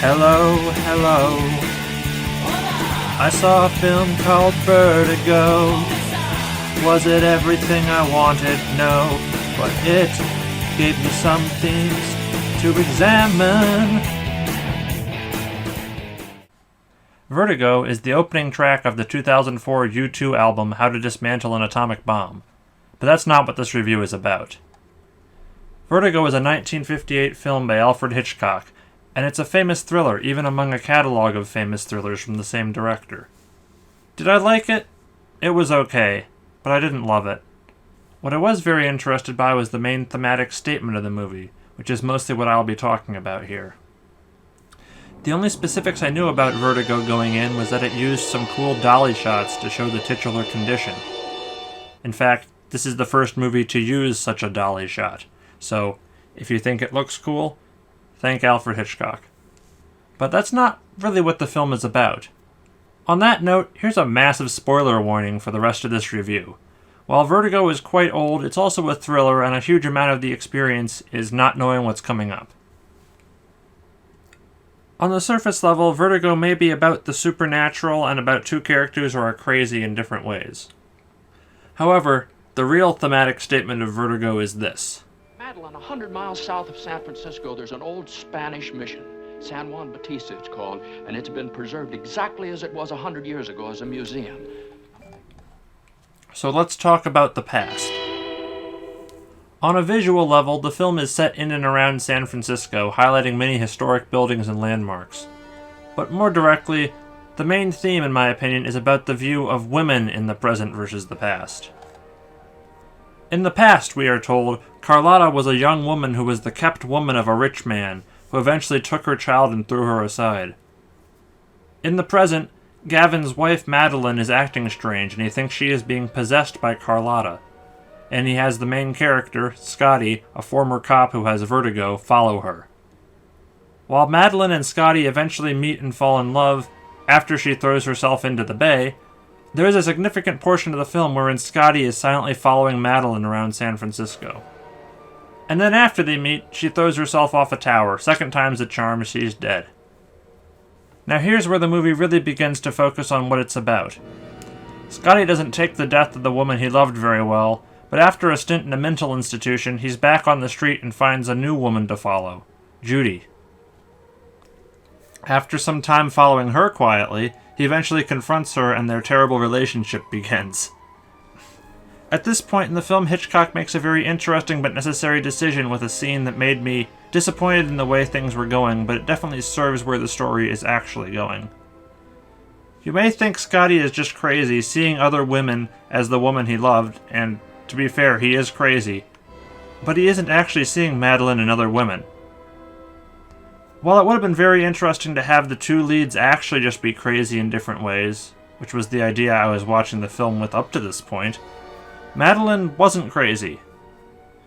Hello, hello. I saw a film called Vertigo. Was it everything I wanted? No, but it gave me some things to examine. Vertigo is the opening track of the 2004 U2 album How to Dismantle an Atomic Bomb. But that's not what this review is about. Vertigo is a 1958 film by Alfred Hitchcock, and it's a famous thriller, even among a catalogue of famous thrillers from the same director. Did I like it? It was okay, but I didn't love it. What I was very interested by was the main thematic statement of the movie, which is mostly what I'll be talking about here. The only specifics I knew about Vertigo going in was that it used some cool dolly shots to show the titular condition. In fact, this is the first movie to use such a dolly shot, so if you think it looks cool, thank Alfred Hitchcock. But that's not really what the film is about. On that note, here's a massive spoiler warning for the rest of this review. While Vertigo is quite old, it's also a thriller, and a huge amount of the experience is not knowing what's coming up. On the surface level, Vertigo may be about the supernatural and about two characters who are crazy in different ways. However, the real thematic statement of Vertigo is this. Madeline, 100 miles south of San Francisco, there's an old Spanish mission. San Juan Bautista, it's called, and it's been preserved exactly as it was 100 years ago as a museum. So let's talk about the past. On a visual level, the film is set in and around San Francisco, highlighting many historic buildings and landmarks. But more directly, the main theme, in my opinion, is about the view of women in the present versus the past. In the past, we are told, Carlotta was a young woman who was the kept woman of a rich man, who eventually took her child and threw her aside. In the present, Gavin's wife Madeline is acting strange, and he thinks she is being possessed by Carlotta. And he has the main character, Scotty, a former cop who has vertigo, follow her. While Madeline and Scotty eventually meet and fall in love after she throws herself into the bay, there is a significant portion of the film wherein Scotty is silently following Madeline around San Francisco. And then after they meet, she throws herself off a tower. Second time's the charm, she's dead. Now here's where the movie really begins to focus on what it's about. Scotty doesn't take the death of the woman he loved very well, but after a stint in a mental institution, he's back on the street and finds a new woman to follow, Judy. After some time following her quietly, he eventually confronts her and their terrible relationship begins. At this point in the film, Hitchcock makes a very interesting but necessary decision with a scene that made me disappointed in the way things were going, but it definitely serves where the story is actually going. You may think Scotty is just crazy, seeing other women as the woman he loved, and to be fair, he is crazy, but he isn't actually seeing Madeline and other women. While it would have been very interesting to have the two leads actually just be crazy in different ways, which was the idea I was watching the film with up to this point, Madeline wasn't crazy.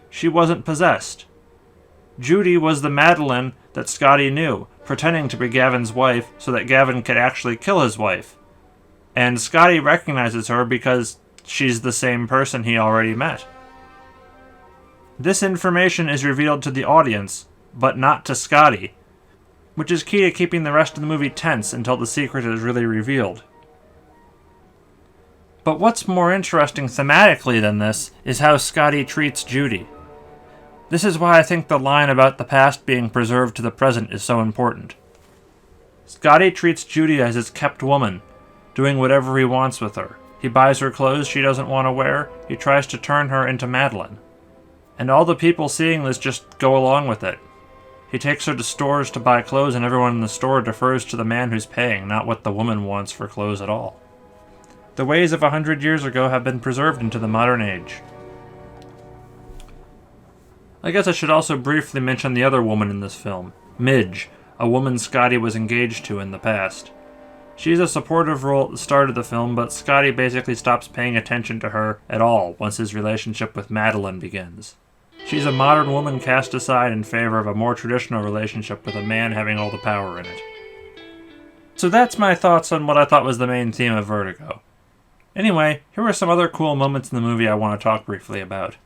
She wasn't possessed. Judy was the Madeline that Scotty knew, pretending to be Gavin's wife so that Gavin could actually kill his wife. And Scotty recognizes her because she's the same person he already met. This information is revealed to the audience, but not to Scotty, which is key to keeping the rest of the movie tense until the secret is really revealed. But what's more interesting thematically than this is how Scotty treats Judy. This is why I think the line about the past being preserved to the present is so important. Scotty treats Judy as his kept woman, doing whatever he wants with her. He buys her clothes she doesn't want to wear, he tries to turn her into Madeline. And all the people seeing this just go along with it. He takes her to stores to buy clothes, and everyone in the store defers to the man who's paying, not what the woman wants for clothes at all. The ways of 100 years ago have been preserved into the modern age. I guess I should also briefly mention the other woman in this film, Midge, a woman Scotty was engaged to in the past. She's a supportive role at the start of the film, but Scotty basically stops paying attention to her at all once his relationship with Madeline begins. She's a modern woman cast aside in favor of a more traditional relationship with a man having all the power in it. So that's my thoughts on what I thought was the main theme of Vertigo. Anyway, here are some other cool moments in the movie I want to talk briefly about.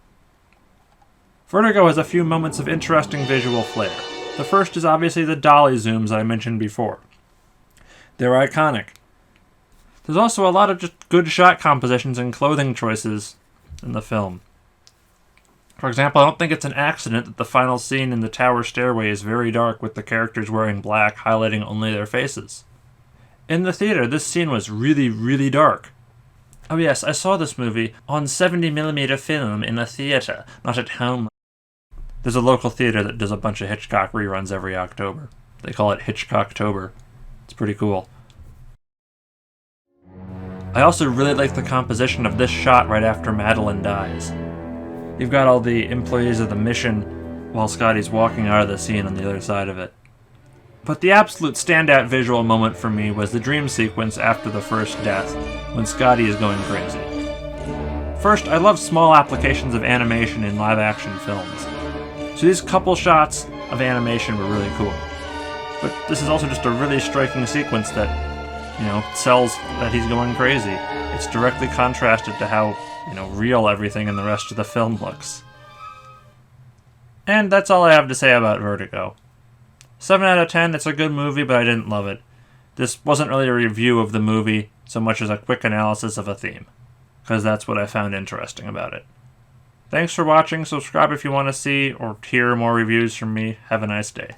Vertigo has a few moments of interesting visual flair. The first is obviously the dolly zooms I mentioned before. They're iconic. There's also a lot of just good shot compositions and clothing choices in the film. For example, I don't think it's an accident that the final scene in the tower stairway is very dark with the characters wearing black, highlighting only their faces. In the theater, this scene was really, really dark. Oh yes, I saw this movie on 70mm film in a theater, not at home. There's a local theater that does a bunch of Hitchcock reruns every October. They call it Hitchcocktober. It's pretty cool. I also really like the composition of this shot right after Madeline dies. You've got all the employees of the mission while Scotty's walking out of the scene on the other side of it. But the absolute standout visual moment for me was the dream sequence after the first death, when Scotty is going crazy. First, I love small applications of animation in live-action films. So these couple shots of animation were really cool. But this is also just a really striking sequence that, sells that he's going crazy. It's directly contrasted to how, real everything in the rest of the film looks. And that's all I have to say about Vertigo. 7 out of 10, it's a good movie, but I didn't love it. This wasn't really a review of the movie so much as a quick analysis of a theme, because that's what I found interesting about it. Thanks for watching, subscribe if you want to see or hear more reviews from me. Have a nice day.